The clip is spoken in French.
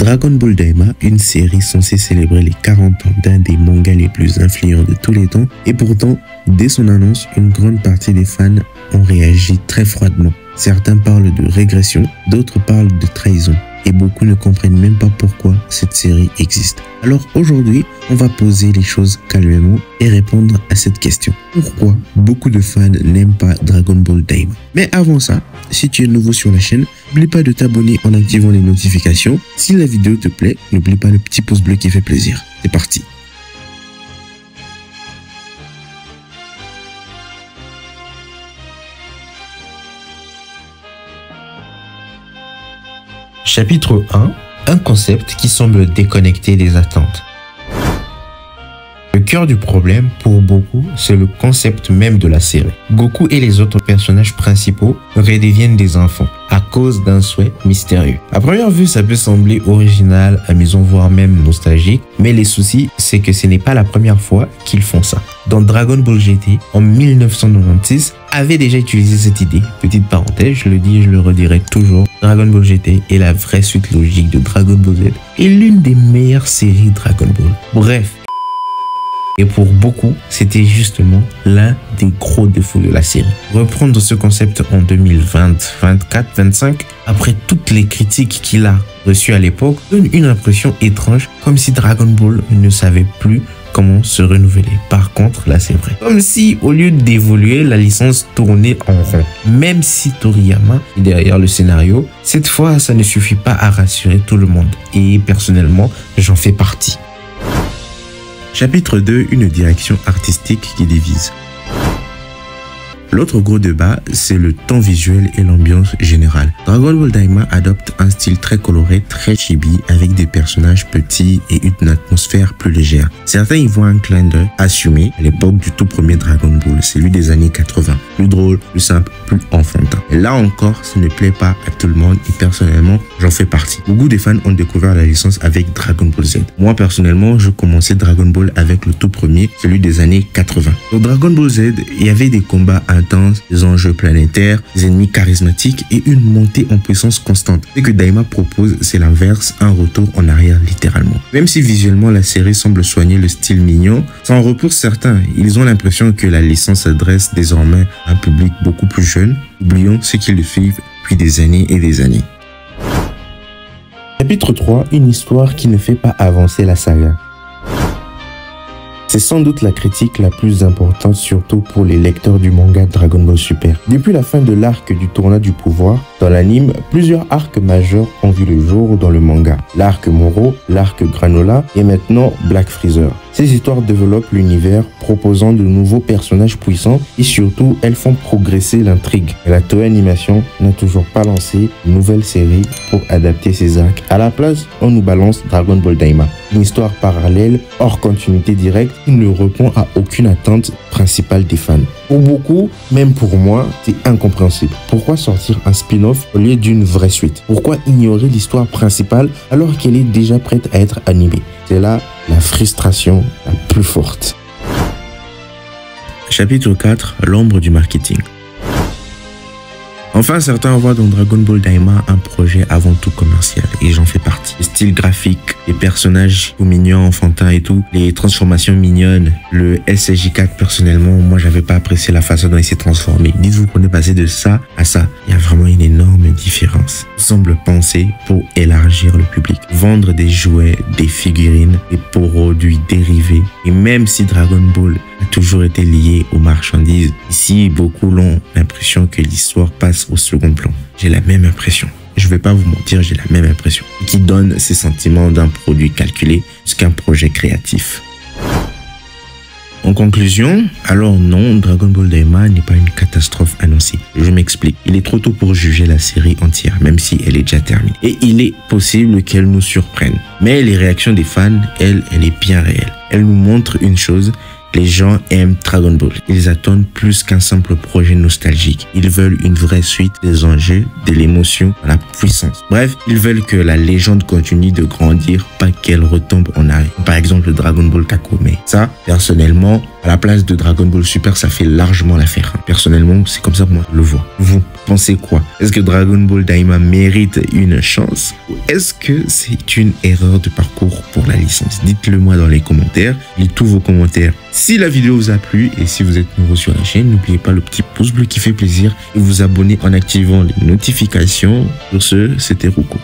Dragon Ball Daima, une série censée célébrer les 40 ans d'un des mangas les plus influents de tous les temps, et pourtant, dès son annonce, une grande partie des fans ont réagi très froidement. Certains parlent de régression, d'autres parlent de trahison, et beaucoup ne comprennent même pas pourquoi cette série existe. Alors aujourd'hui, on va poser les choses calmement et répondre à cette question. Pourquoi beaucoup de fans n'aiment pas Dragon Ball Daima? Mais avant ça, si tu es nouveau sur la chaîne, n'oublie pas de t'abonner en activant les notifications. Si la vidéo te plaît, n'oublie pas le petit pouce bleu qui fait plaisir. C'est parti! Chapitre 1. Un concept qui semble déconnecté des attentes. Le cœur du problème, pour beaucoup, c'est le concept même de la série. Goku et les autres personnages principaux redeviennent des enfants à cause d'un souhait mystérieux. À première vue, ça peut sembler original, amusant, voire même nostalgique, mais les soucis, c'est que ce n'est pas la première fois qu'ils font ça. Dans Dragon Ball GT, en 1996, avait déjà utilisé cette idée. Petite parenthèse, je le dis et je le redirai toujours, Dragon Ball GT est la vraie suite logique de Dragon Ball Z et l'une des meilleures séries Dragon Ball. Bref. Et pour beaucoup, c'était justement l'un des gros défauts de la série. Reprendre ce concept en 2020, 24, 25, après toutes les critiques qu'il a reçues à l'époque, donne une impression étrange, comme si Dragon Ball ne savait plus comment se renouveler. Par contre, là c'est vrai. Comme si, au lieu d'évoluer, la licence tournait en rond. Même si Toriyama est derrière le scénario, cette fois, ça ne suffit pas à rassurer tout le monde. Et personnellement, j'en fais partie. Chapitre 2, une direction artistique qui divise. L'autre gros débat, c'est le ton visuel et l'ambiance générale. Dragon Ball Daima adopte un style très coloré, très chibi, avec des personnages petits et une atmosphère plus légère. Certains y voient un clin d'œil assumé à l'époque du tout premier Dragon Ball, celui des années 80. Plus drôle, plus simple, plus enfantin. Et là encore, ça ne plaît pas à tout le monde et personnellement, j'en fais partie. Beaucoup des fans ont découvert la licence avec Dragon Ball Z. Moi, personnellement, je commençais Dragon Ball avec le tout premier, celui des années 80. Dans Dragon Ball Z, il y avait des combats intenses, des enjeux planétaires, des ennemis charismatiques et une montée en puissance constante. Ce que Daima propose, c'est l'inverse, un retour en arrière littéralement. Même si visuellement la série semble soigner le style mignon, ça en repousse certains. Ils ont l'impression que la licence s'adresse désormais à un public beaucoup plus jeune. Oublions ceux qui le suivent depuis des années et des années. Chapitre 3. Une histoire qui ne fait pas avancer la saga. C'est sans doute la critique la plus importante, surtout pour les lecteurs du manga Dragon Ball Super. Depuis la fin de l'arc du tournoi du pouvoir, dans l'anime, plusieurs arcs majeurs ont vu le jour dans le manga. L'arc Moro, l'arc Granola et maintenant Black Freezer. Ces histoires développent l'univers, proposant de nouveaux personnages puissants et surtout, elles font progresser l'intrigue. La Toei Animation n'a toujours pas lancé une nouvelle série pour adapter ces arcs. À la place, on nous balance Dragon Ball Daima, une histoire parallèle, hors continuité directe, qui ne répond à aucune attente principale des fans. Pour beaucoup, même pour moi, c'est incompréhensible. Pourquoi sortir un spin-off au lieu d'une vraie suite? Pourquoi ignorer l'histoire principale alors qu'elle est déjà prête à être animée? C'est là la frustration la plus forte. Chapitre 4, l'ombre du marketing. Enfin, certains voient dans Dragon Ball Daima un projet avant tout commercial et j'en fais partie. Le style graphique, les personnages mignons, enfantins et tout, les transformations mignonnes, le SSJ4 personnellement, moi j'avais pas apprécié la façon dont il s'est transformé. Dites-vous qu'on est passé de ça à ça. Il y a vraiment une énorme différence. Il semble penser pour élargir le public, vendre des jouets, des figurines, des produits dérivés. Et même si Dragon Ball a toujours été lié aux marchandises, ici beaucoup l'ont l'impression que l'histoire passe au second plan. J'ai la même impression. Je vais pas vous mentir, j'ai la même impression. Qui donne ces sentiments d'un produit calculé plus qu'un projet créatif. En conclusion, alors non, Dragon Ball Daima n'est pas une catastrophe annoncée. Je m'explique. Il est trop tôt pour juger la série entière, même si elle est déjà terminée. Et il est possible qu'elle nous surprenne. Mais les réactions des fans, elle est bien réelle. Elle nous montre une chose, Les gens aiment Dragon Ball. Ils attendent plus qu'un simple projet nostalgique. Ils veulent une vraie suite, des enjeux, de l'émotion, de la puissance. Bref, ils veulent que la légende continue de grandir, pas qu'elle retombe en arrière. Par exemple, Dragon Ball Kakome. Ça, personnellement, à la place de Dragon Ball Super, ça fait largement l'affaire. Personnellement, c'est comme ça que moi je le vois. Vous pensez quoi? Est-ce que Dragon Ball Daima mérite une chance? Ou est-ce que c'est une erreur de parcours pour la licence? Dites-le moi dans les commentaires. Je lis tous vos commentaires. Si la vidéo vous a plu et si vous êtes nouveau sur la chaîne, n'oubliez pas le petit pouce bleu qui fait plaisir et vous abonner en activant les notifications. Sur ce, c'était Ruko.